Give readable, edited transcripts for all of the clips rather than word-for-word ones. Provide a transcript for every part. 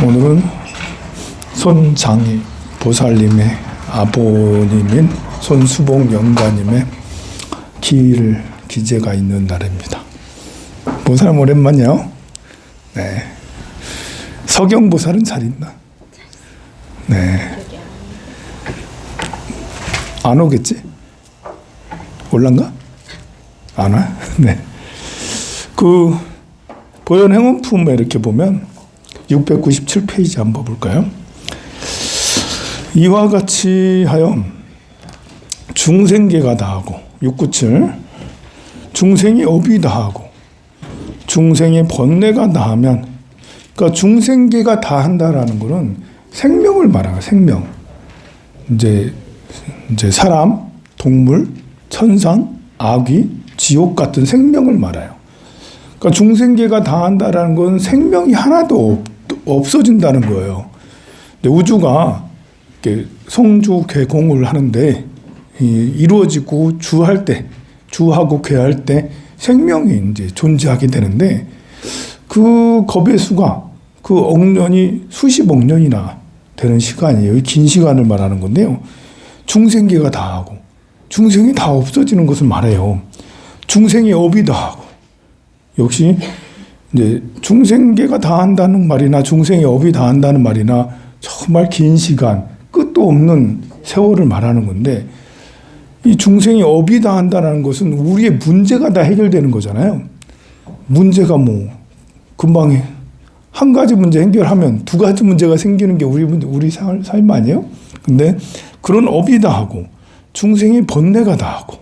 오늘은 손장희 보살님의 아버님인 손수봉 영가님의 기제가 있는 날입니다. 보살님 오랜만이요. 네. 서경보살은 잘 있나? 네. 안 오겠지? 올란가? 안 와? 네. 그 보현행원품에 이렇게 보면 697페이지 한번 볼까요? 이와 같이 하여 중생계가 다하고 697 중생이 업이 다하고 중생의 번뇌가 다하면, 그러니까 중생계가 다한다라는 것은 생명을 말하는 생명. 이제 사람, 동물, 천상, 아귀, 지옥 같은 생명을 말해요. 그러니까 중생계가 다한다라는 건 생명이 하나도 없어진다는 거예요. 근데 우주가 이렇게 성주 개공을 하는데 이루어지고 주할 때, 주하고 괴할 때 생명이 이제 존재하게 되는데, 그 겁의 수가 그 억년이 수십억 년이나 되는 시간이에요. 긴 시간을 말하는 건데요. 중생계가 다하고 중생이 다 없어지는 것을 말해요. 중생의 업이 다하고, 역시 이제 중생계가 다한다는 말이나 중생의 업이 다한다는 말이나 정말 긴 시간, 끝도 없는 세월을 말하는 건데, 이 중생의 업이 다한다는 것은 우리의 문제가 다 해결되는 거잖아요. 문제가 뭐 금방 한 가지 문제 해결하면 두 가지 문제가 생기는 게 우리 삶 아니에요? 근데 그런 업이 다하고 중생의 번뇌가 다하고,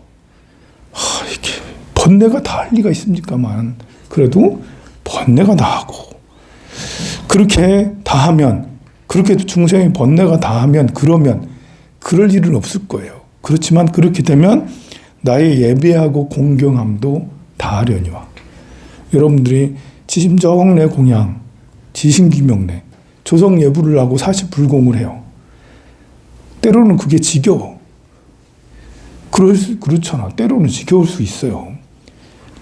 이렇게 번뇌가 다할 리가 있습니까만, 그래도 번뇌가 다하고, 그렇게 다하면, 그렇게 중생의 번뇌가 다하면, 그러면 그럴 일은 없을 거예요. 그렇지만 그렇게 되면 나의 예배하고 공경함도 다하려니와. 여러분들이 지심정례 공양, 지신기명례, 조성예불을 하고 사시불공을 해요. 때로는 그게 지겨워. 그렇잖아. 때로는 지겨울 수 있어요.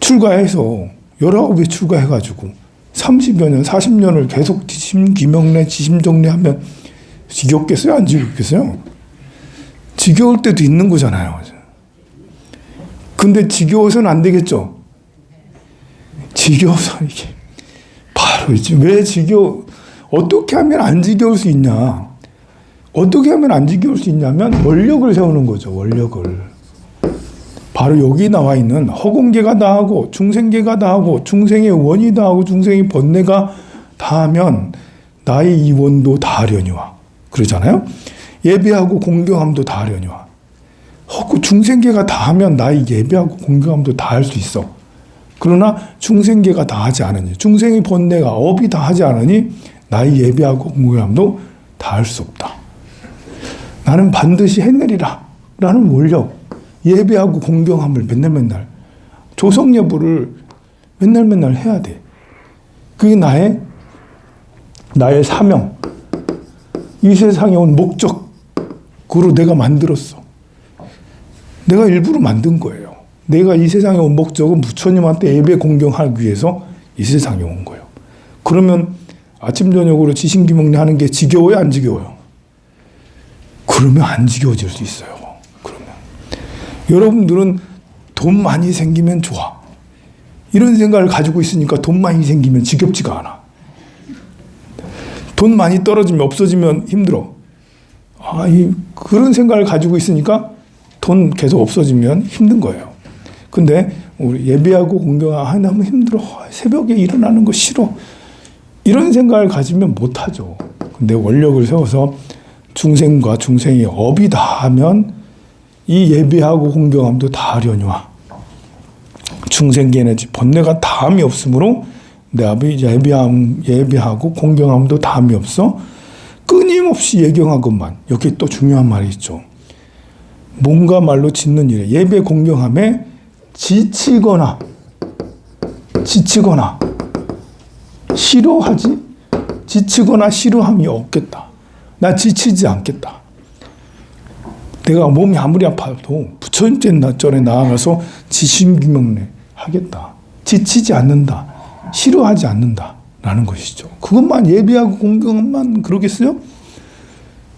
출가해서 19배 출가해가지고 30여 년, 40년을 계속 지심기명례, 지심정례 하면 지겹겠어요? 안 지겹겠어요? 지겨울 때도 있는 거잖아요. 근데 지겨워서는 안 되겠죠? 지겨워서 이게 바로 이제 왜 어떻게 하면 안 지겨울 수 있냐? 어떻게 하면 안 지겨울 수 있냐면 원력을 세우는 거죠. 원력을. 바로 여기 나와 있는 허공계가 다하고 중생계가 다하고 중생의 원이 다하고 중생의 번뇌가 다하면 나의 이 원도 다하려니와. 그러잖아요. 예배하고 공경함도 다하려니와. 중생계가 다하면 나의 예배하고 공경함도 다할 수 있어. 그러나 중생계가 다하지 않으니, 중생의 번뇌가 업이 다하지 않으니 나의 예배하고 공경함도 다할 수 없다. 나는 반드시 해내리라 라는 원력, 예배하고 공경함을 맨날 조성예불을 맨날 해야 돼. 그게 나의 사명, 이 세상에 온 목적으로 내가 만들었어. 내가 일부러 만든 거예요. 내가 이 세상에 온 목적은 부처님한테 예배 공경하기 위해서 이 세상에 온 거예요. 그러면 아침 저녁으로 지신기명례 하는 게 지겨워요? 안 지겨워요? 그러면 안 지겨워질 수 있어요. 그러면 여러분들은 돈 많이 생기면 좋아, 이런 생각을 가지고 있으니까 돈 많이 생기면 지겹지가 않아. 돈 많이 떨어지면, 없어지면 힘들어. 그런 생각을 가지고 있으니까 돈 계속 없어지면 힘든 거예요. 근데 우리 예배하고 공경하면 너무 힘들어, 새벽에 일어나는 거 싫어, 이런 생각을 가지면 못하죠. 근데 원력을 세워서 중생과 중생의 업이 다하면 이 예배하고 공경함도 다하려니와. 중생계는 번뇌가 다함이 없으므로 내 앞에 예배하고 공경함도 다함이 없어 끊임없이 예경하건만. 여기 또 중요한 말이 있죠. 뭔가 말로 짓는 일에 예배 공경함에 지치거나 지치거나 싫어함이 없겠다. 나 지치지 않겠다. 내가 몸이 아무리 아파도 부처님 전에 나아가서 지심기명례 하겠다. 지치지 않는다. 싫어하지 않는다. 라는 것이죠. 그것만 예비하고 공경만 그러겠어요?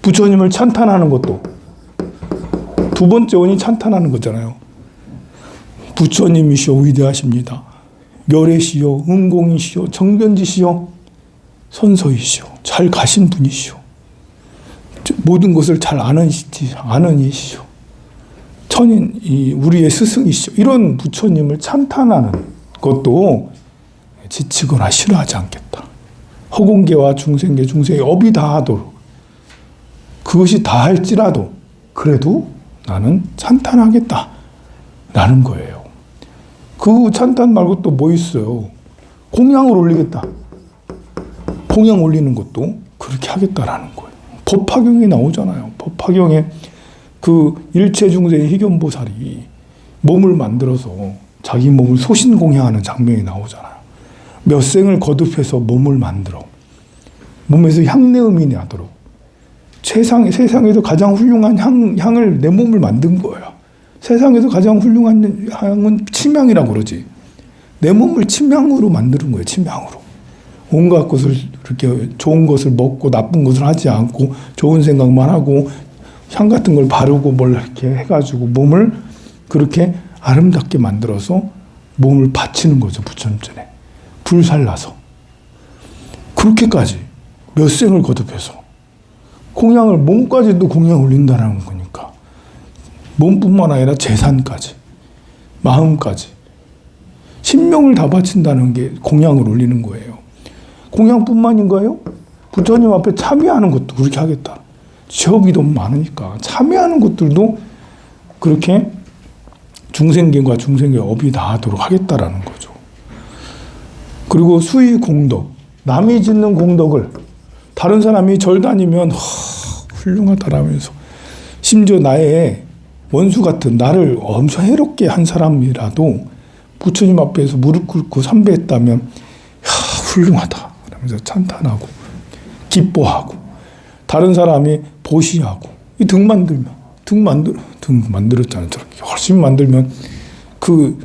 부처님을 찬탄하는 것도 두 번째 원이 찬탄하는 거잖아요. 부처님이시여 위대하십니다. 멸애시여 은공이시여 정변지시여 선서이시여 잘 가신 분이시여 모든 것을 잘 아는 이시여 천인 우리의 스승이시여 이런 부처님을 찬탄하는 것도 지치거나 싫어하지 않겠다. 허공계와 중생계 중생의 업이 다하도록 그것이 다할지라도 그래도 나는 찬탄하겠다 라는 거예요. 그 찬탄 말고 또 뭐 있어요? 공양을 올리겠다. 공양 올리는 것도 그렇게 하겠다라는 거예요. 법화경에 나오잖아요. 법화경에 그 일체중생의 희견보살이 몸을 만들어서 자기 몸을 소신공양하는 장면이 나오잖아요. 몇 생을 거듭해서 몸을 만들어 몸에서 향내음이 나도록 세상에서 가장 훌륭한 향을 내 몸을 만든 거예요. 세상에서 가장 훌륭한 향은 침향이라고 그러지. 내 몸을 침향으로 만드는 거예요. 침향으로. 온갖 것을 이렇게 좋은 것을 먹고 나쁜 것을 하지 않고 좋은 생각만 하고 향 같은 걸 바르고 뭘 이렇게 해가지고 몸을 그렇게 아름답게 만들어서 몸을 바치는 거죠. 부처님 전에. 불살라서. 그렇게까지 몇 생을 거듭해서 공양을 몸까지도 공양 올린다는 거니까 몸뿐만 아니라 재산까지 마음까지 신명을 다 바친다는 게 공양을 올리는 거예요. 공양뿐만인가요? 부처님 앞에 참여하는 것도 그렇게 하겠다. 지업이 너무 많으니까 참여하는 것들도 그렇게 중생계와 중생계 업이 다하도록 하겠다라는 거죠. 그리고 수의 공덕, 남이 짓는 공덕을 다른 사람이 절 다니면 훌륭하다라면서 심지어 나의 원수 같은 나를 엄청 해롭게 한 사람이라도 부처님 앞에서 무릎 꿇고 삼배했다면 훌륭하다 라면서 찬탄하고 기뻐하고 다른 사람이 보시하고 이 등 만들었잖아요. 저렇게 열심히 만들면 그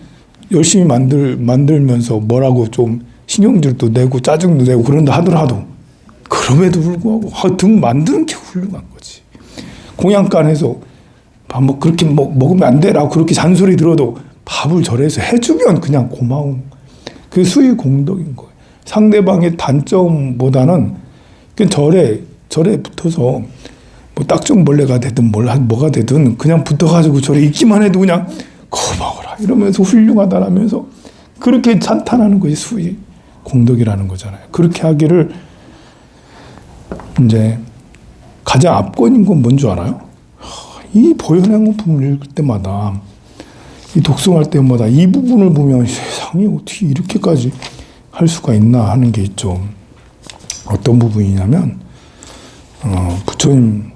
열심히 만들면서 뭐라고 좀 신경질도 내고 짜증도 내고 그런다 하더라도 그럼에도 불구하고 등 만드는 게 훌륭한 거지. 공양간에서 밥 그렇게 먹으면 안 되라고 그렇게 잔소리 들어도 밥을 절에서 해주면 그냥 고마운 그 수의 공덕인 거예요. 상대방의 단점보다는 그 절에 붙어서 뭐 딱정벌레가 되든 뭐가 되든 그냥 붙어가지고 절에 있기만 해도 그냥 고마워라 이러면서 훌륭하다라면서 그렇게 찬탄하는 것이 수의 공덕이라는 거잖아요. 그렇게 하기를 이제 가장 압권인 건 뭔 줄 알아요? 이 보현행품을 읽을 때마다 이 독송할 때마다 이 부분을 보면 세상에 어떻게 이렇게까지 할 수가 있나 하는 게 있죠. 어떤 부분이냐면 부처님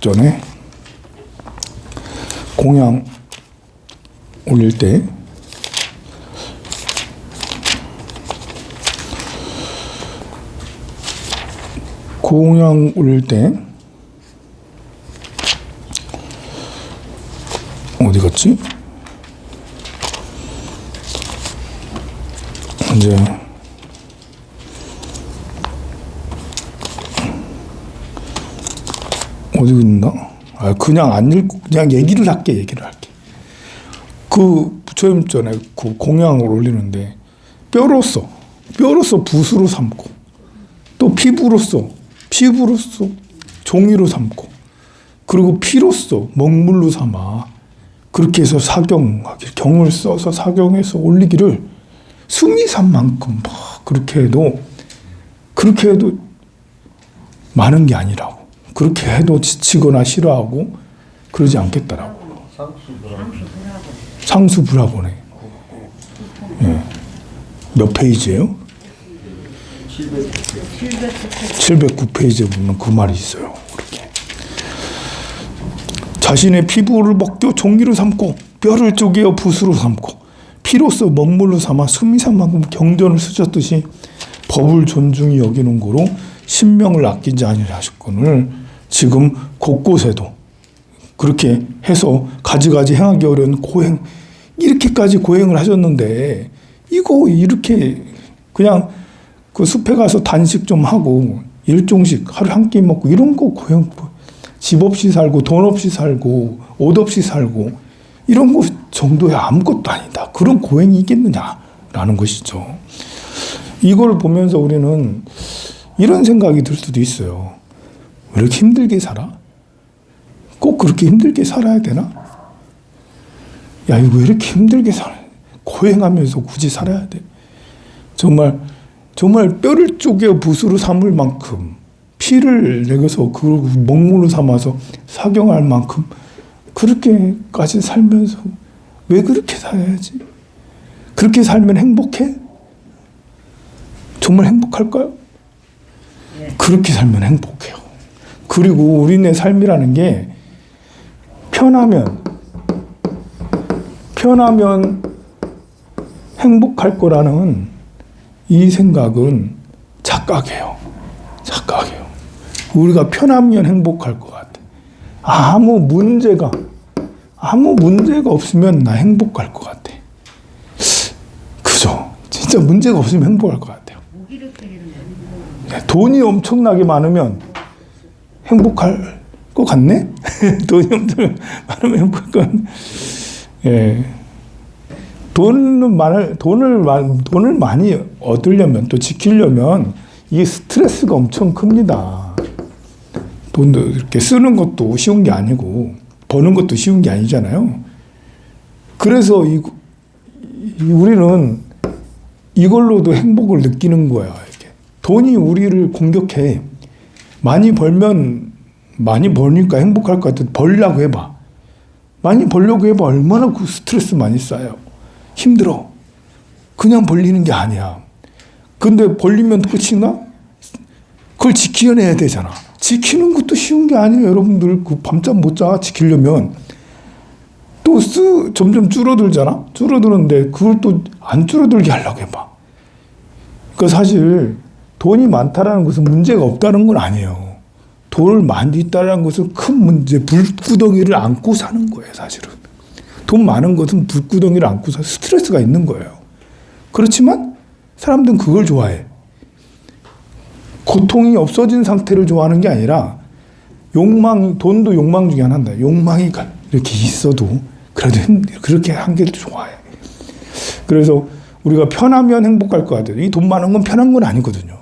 전에 공양 올릴 때 공양 올릴 때 어디 갔지? 이제 어디 있나? 그냥 안 읽고 그냥 얘기를 할게. 그 부처님 전에 그 공양을 올리는데 뼈로서 붓으로 삼고 또 피부로서 종이로 삼고 그리고 피로서 먹물로 삼아 그렇게 해서 경을 써서 사경해서 올리기를 숨이 산 만큼 그렇게 해도 많은 게 아니라고. 그렇게 해도 지치거나 싫어하고 그러지 않겠다라고. 상수불화보네. 예. 몇 페이지예요? 709페이지에 보면 그 말이 있어요. 그렇게. 자신의 피부를 벗겨 종이로 삼고 뼈를 쪼개어 붓으로 삼고 피로써 먹물로 삼아 숨이 산 만큼 경전을 쓰셨듯이 법을 존중히 여기는 거로 신명을 아끼지 아니하셨거늘 하셨거늘 지금 곳곳에도 그렇게 해서 가지가지 행하기 어려운 고행 이렇게까지 고행을 하셨는데 이거 이렇게 그냥 그 숲에 가서 단식 좀 하고 일종식 하루 한 끼 먹고 이런 거 고행, 집 없이 살고 돈 없이 살고 옷 없이 살고 이런 거 정도야 아무것도 아니다. 그런 고행이 있겠느냐라는 것이죠. 이걸 보면서 우리는 이런 생각이 들 수도 있어요. 왜 이렇게 힘들게 살아? 꼭 그렇게 힘들게 살아야 되나? 야, 이거 왜 이렇게 힘들게 살아? 고행하면서 굳이 살아야 돼? 정말 뼈를 쪼개 붓으로 삼을 만큼 피를 내서 그 먹물로 삼아서 사경할 만큼 그렇게까지 살면서 왜 그렇게 살아야지? 그렇게 살면 행복해? 정말 행복할까요? 그렇게 살면 행복해요. 그리고 우리네 삶이라는 게 편하면 행복할 거라는 이 생각은 착각이에요. 착각이에요. 우리가 편하면 행복할 것 같아. 아무 문제가 없으면 나 행복할 것 같아. 그죠? 진짜 문제가 없으면 행복할 것 같아요. 돈이 엄청나게 많으면 행복할 것 같네? 돈이 엄청 많으면 행복할 것 같네. 예. 돈을 많이 얻으려면 또 지키려면 이 스트레스가 엄청 큽니다. 돈도 이렇게 쓰는 것도 쉬운 게 아니고 버는 것도 쉬운 게 아니잖아요. 그래서 우리는 이걸로도 행복을 느끼는 거야. 이렇게. 돈이 우리를 공격해. 많이 버니까 행복할 것 같아. 벌려고 해봐. 많이 벌려고 해봐. 얼마나 그 스트레스 많이 쌓여. 힘들어. 그냥 벌리는 게 아니야. 근데 벌리면 끝인가? 그걸 지켜내야 되잖아. 지키는 것도 쉬운 게 아니에요. 여러분들 그 밤잠 못 자. 지키려면. 또 점점 줄어들잖아. 줄어드는데 그걸 또 안 줄어들게 하려고 해봐. 그러니까 사실 돈이 많다라는 것은 문제가 없다는 건 아니에요. 돈을 많이 있다는 것은 큰 문제, 불구덩이를 안고 사는 거예요, 사실은. 돈 많은 것은 불구덩이를 안고 사 스트레스가 있는 거예요. 그렇지만 사람들은 그걸 좋아해. 고통이 없어진 상태를 좋아하는 게 아니라 돈도 욕망 중에 하나인데 욕망이 이렇게 있어도 그래도 그렇게 한 게 좋아해. 그래서 우리가 편하면 행복할 것 같아요. 이 돈 많은 건 편한 건 아니거든요.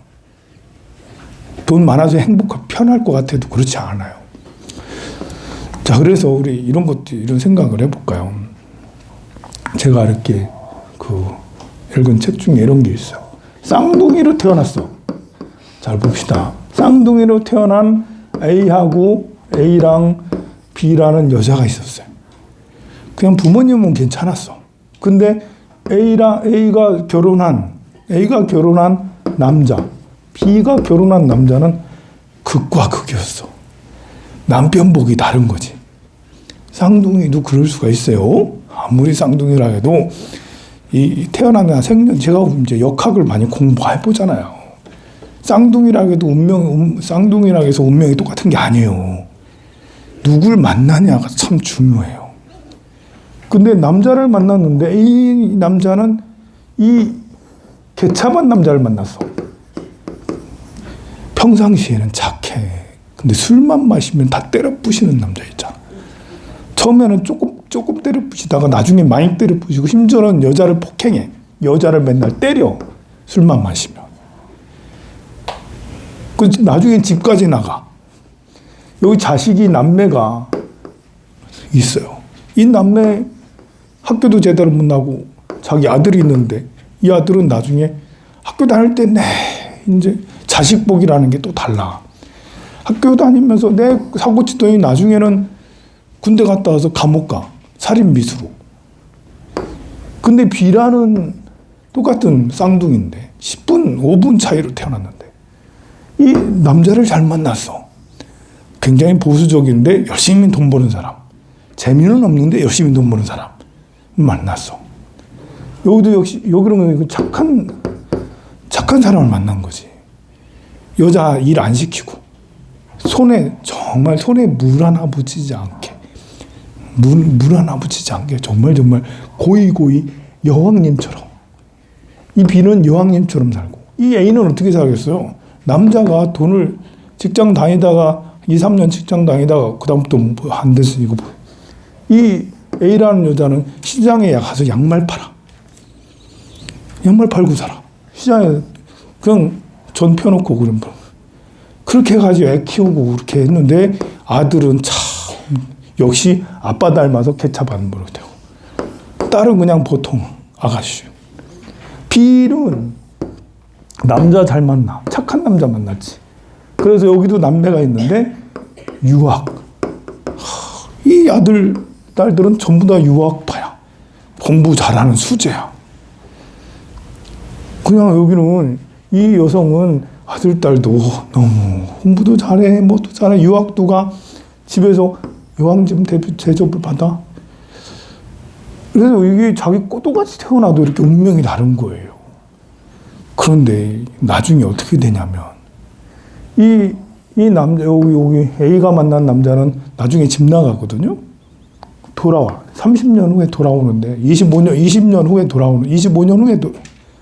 돈 많아서 편할 것 같아도 그렇지 않아요. 자, 그래서 우리 이런 생각을 해볼까요? 제가 이렇게 읽은 책 중에 이런 게 있어요. 쌍둥이로 태어났어. 잘 봅시다. 쌍둥이로 태어난 A랑 B라는 여자가 있었어요. 그냥 부모님은 괜찮았어. 근데 A가 결혼한 남자, B가 결혼한 남자는 극과 극이었어. 남편 복이 다른 거지. 쌍둥이도 그럴 수가 있어요. 아무리 쌍둥이라 해도 이 태어나는 생년, 제가 이제 역학을 많이 공부해 보잖아요. 쌍둥이라 해도 쌍둥이라 해서 운명이 똑같은 게 아니에요. 누굴 만나냐가 참 중요해요. 근데 남자를 만났는데 이 남자는 이 개차반 남자를 만났어. 평상시에는 착해. 근데 술만 마시면 다 때려 부시는 남자 있잖아. 처음에는 조금 때려 부시다가 나중에 많이 때려 부시고 심지어는 여자를 폭행해. 여자를 맨날 때려. 술만 마시면. 나중에 집까지 나가. 여기 남매가 있어요. 이 남매 학교도 제대로 못 나고 자기 아들이 있는데 이 아들은 나중에 학교 다닐 때 이제 자식복이라는 게 또 달라. 학교 다니면서 내 사고 치더니 나중에는 군대 갔다 와서 감옥 가. 살인 미수로. 근데 B라는 똑같은 쌍둥이인데 10분, 5분 차이로 태어났는데 이 남자를 잘 만났어. 굉장히 보수적인데 열심히 돈 버는 사람. 재미는 없는데 열심히 돈 버는 사람. 만났어. 여기는 착한 사람을 만난 거지. 여자 일 안 시키고 정말 손에 물 하나 묻히지 않게 물 하나 묻히지 않게 정말 고이 여왕님처럼 이 B는 여왕님처럼 살고 이 A는 어떻게 살겠어요? 남자가 돈을 직장 다니다가 2, 3년 직장 다니다가 그다음부터 뭐 안 돼서 이거 뭐. 이 A라는 여자는 시장에 가서 양말 팔아. 양말 팔고 살아. 시장에 그냥 전 펴놓고 그런 거. 그렇게 해가지고 애 키우고 그렇게 했는데 아들은 참 역시 아빠 닮아서 개차 받는 버릇 되고 딸은 그냥 보통 아가씨요. B는 남자 잘 만나. 착한 남자 만났지. 그래서 여기도 남매가 있는데 유학. 이 아들, 딸들은 전부 다 유학파야. 공부 잘하는 수재야. 그냥 여기는 이 여성은 아들, 딸도 너무 공부도 잘해, 뭐도 잘해, 유학도 가. 집에서 여왕집 대접을 받아. 그래서 이게 자기 꼬도같이 태어나도 이렇게 운명이 다른 거예요. 그런데 나중에 어떻게 되냐면 이 남자 여기 A가 만난 남자는 나중에 집 나가거든요. 돌아와. 30년 후에 돌아오는데 20년 후에 돌아오는 25년 후에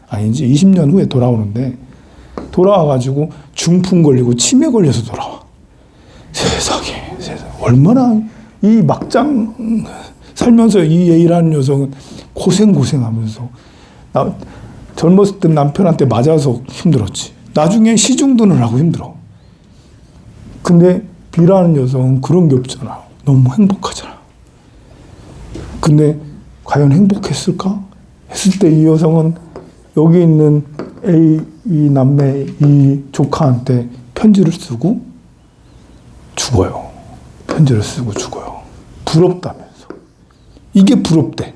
아니지 20년 후에 돌아오는데 돌아와가지고 중풍 걸리고 치매 걸려서 돌아와. 세상에 얼마나 이 막장 살면서 이 A라는 여성은 고생하면서 젊었을 때 남편한테 맞아서 힘들었지. 나중에 시중드는 하고 힘들어. 근데 B라는 여성은 그런 게 없잖아. 너무 행복하잖아. 근데 과연 행복했을까? 했을 때 이 여성은 여기 있는 A, 이 남매, 이 조카한테 편지를 쓰고 죽어요. 편지를 쓰고 죽어요. 부럽다면서. 이게 부럽대.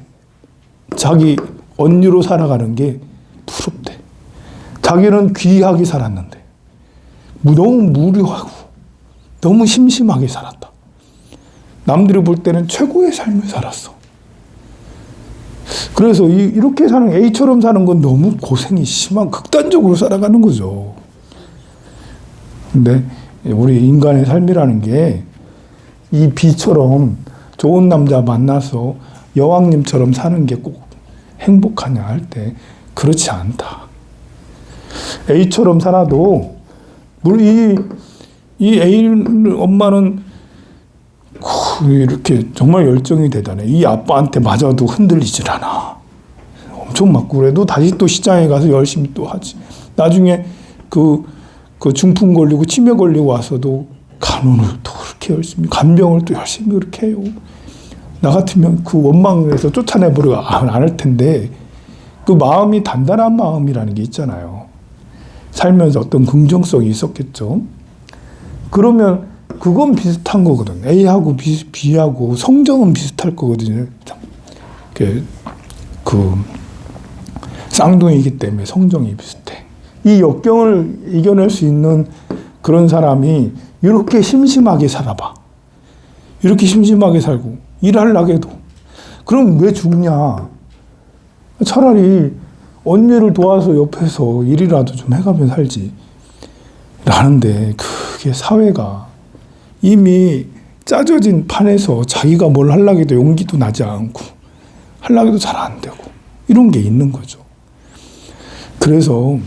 자기 언니로 살아가는 게 부럽대. 자기는 귀하게 살았는데 너무 무료하고 너무 심심하게 살았다. 남들이 볼 때는 최고의 삶을 살았어. 그래서 이렇게 사는 A처럼 사는 건 너무 고생이 심한 극단적으로 살아가는 거죠. 근데 우리 인간의 삶이라는 게 이 B처럼 좋은 남자 만나서 여왕님처럼 사는 게 꼭 행복하냐 할 때 그렇지 않다. A처럼 살아도 이 A 엄마는 이렇게 정말 열정이 대단해. 이 아빠한테 맞아도 흔들리질 않아. 엄청 맞고 그래도 다시 또 시장에 가서 열심히 또 하지. 나중에 그 중풍 걸리고 치매 걸리고 와서도 간호를 또 그렇게 열심히, 간병을 또 열심히 그렇게 해요. 나 같으면 그 원망에서 쫓아내버리고 안 할 텐데 그 마음이 단단한 마음이라는 게 있잖아요. 살면서 어떤 긍정성이 있었겠죠. 그러면 그건 비슷한 거거든. A하고 B하고 성정은 비슷할 거거든요. 쌍둥이이기 때문에 성정이 비슷해. 이 역경을 이겨낼 수 있는 그런 사람이 이렇게 심심하게 살아봐. 이렇게 심심하게 살고 일하려고 해도 그럼 왜 죽냐? 차라리 언니를 도와서 옆에서 일이라도 좀 해가며 살지. 라는데 그게 사회가 이미 짜져진 판에서 자기가 뭘 하려고 해도 용기도 나지 않고 하려고 해도 잘 안 되고 이런 게 있는 거죠. 그래서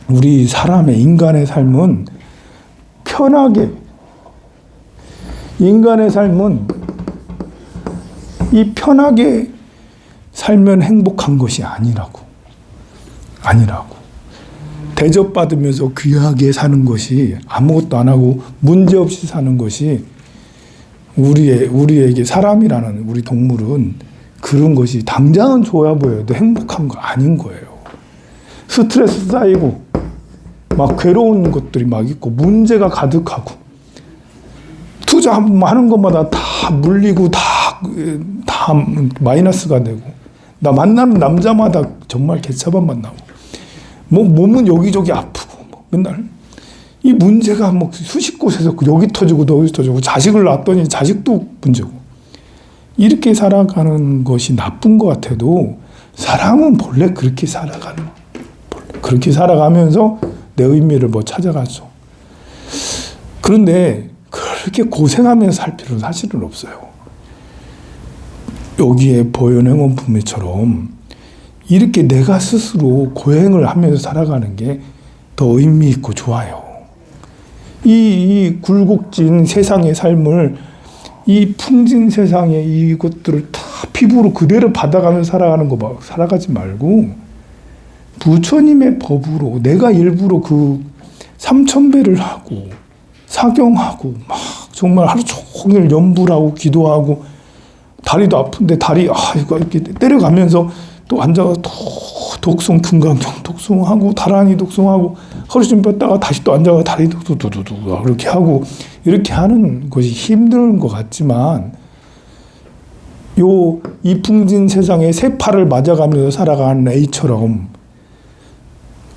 우리 사람의 인간의 삶은 편하게 인간의 삶은 이 편하게 살면 행복한 것이 아니라고. 대접받으면서 귀하게 사는 것이 아무것도 안 하고 문제없이 사는 것이 우리에게 사람이라는 우리 동물은 그런 것이 당장은 좋아 보여도 행복한 거 아닌 거예요. 스트레스 쌓이고 막 괴로운 것들이 막 있고 문제가 가득하고 투자하는 것마다 다 물리고 다 마이너스가 되고 나 만나는 남자마다 정말 개차반 만나고 뭐 몸은 여기저기 아프고 뭐 맨날 이 문제가 뭐 수십 곳에서 여기 터지고 저기 터지고 자식을 낳았더니 자식도 문제고 이렇게 살아가는 것이 나쁜 것 같아도 사람은 본래 그렇게 그렇게 살아가면서 내 의미를 뭐 찾아가죠. 그런데 그렇게 고생하면서 살 필요는 사실은 없어요. 여기에 보현행원품에처럼 이렇게 내가 스스로 고행을 하면서 살아가는 게 더 의미 있고 좋아요. 이 굴곡진 세상의 삶을, 이 풍진 세상의 이것들을 다 피부로 그대로 받아가면서 살아가는 거 살아가지 말고 부처님의 법으로 내가 일부러 그 3000배를 하고 사경하고 막 정말 하루 종일 염불 하고 기도하고 다리도 아픈데 다리 이거 이렇게 때려가면서 또 앉아서 독송 금강경 독송하고 다란이 독송하고 허리 좀 폈다가 다시 또 앉아서 다리 두두두두 그렇게 하고 이렇게 하는 것이 힘든 것 같지만 이 풍진 세상에 새 팔을 맞아가면서 살아가는 A처럼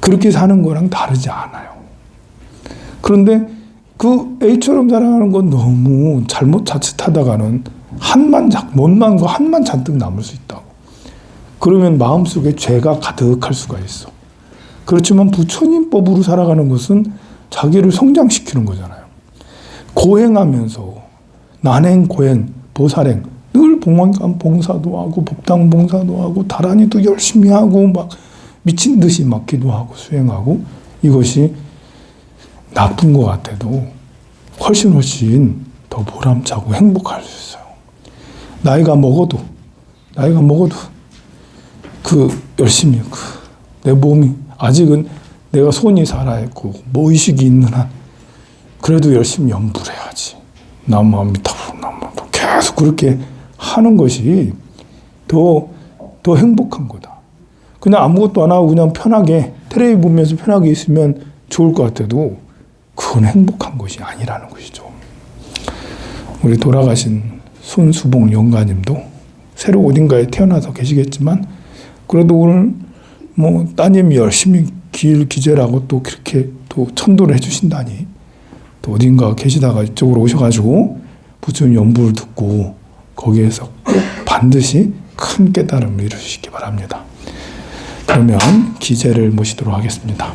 그렇게 사는 거랑 다르지 않아요. 그런데 그 A처럼 살아가는 건 너무 잘못 자칫하다가는 못난 거 한만 잔뜩 남을 수 있다고. 그러면 마음속에 죄가 가득할 수가 있어. 그렇지만 부처님 법으로 살아가는 것은 자기를 성장시키는 거잖아요. 고행하면서 난행, 고행, 보살행 늘 봉사도 하고 법당 봉사도 하고 다란이도 열심히 하고 막 미친 듯이 막 기도하고 수행하고 이것이 나쁜 것 같아도 훨씬 더 보람차고 행복할 수 있어요. 나이가 먹어도 열심히 내 몸이 아직은 내가 손이 살아있고 의식이 있는 한 그래도 열심히 연불해야지. 남아미타불 계속 그렇게 하는 것이 더 행복한 거다. 그냥 아무것도 안 하고 그냥 편하게 텔레비 보면서 편하게 있으면 좋을 것 같아도 그건 행복한 것이 아니라는 것이죠. 우리 돌아가신 손수봉 영가님도 새로 어딘가에 태어나서 계시겠지만 그래도 오늘 따님이 열심히 기절하고 또 그렇게 또 천도를 해주신다니 또 어딘가 계시다가 이쪽으로 오셔가지고 부처님 연부를 듣고 거기에서 꼭 반드시 큰 깨달음을 이루시기 바랍니다. 그러면 기제를 모시도록 하겠습니다.